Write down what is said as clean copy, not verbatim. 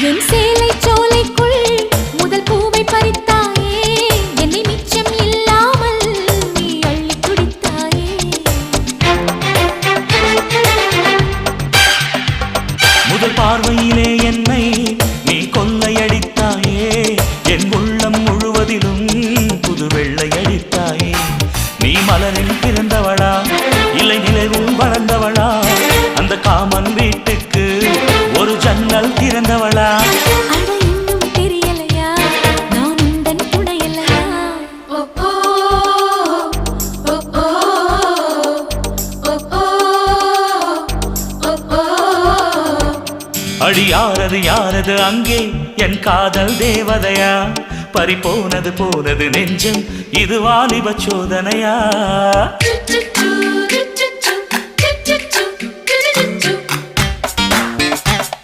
என் சேலை சோலைக்குள் முதல் பூவை பறித்தாயே என்னை மிச்சம் இல்லாமல் நீ அள்ளி குடித்தாயே முதல் பார்வையிலே என்னை நீ கொள்ளையடித்தாயே என் உள்ளம் முழுவதிலும் புது வெள்ளையடித்தாயே நீ மலரில் பிறந்தவளா இல்லை நிலவில் வளர்ந்தவளா அந்த காமன் வீட்டுக்கு ஒரு ஜன்னல் திறந்தவளா அட இன்னும் தெரியலையா நான் உந்தன் துணையல்லையா அடி யாரது யாரது அங்கே என் காதல் தேவதையா பறிபோனது போனது நெஞ்சம் இது வாலிப சோதனையா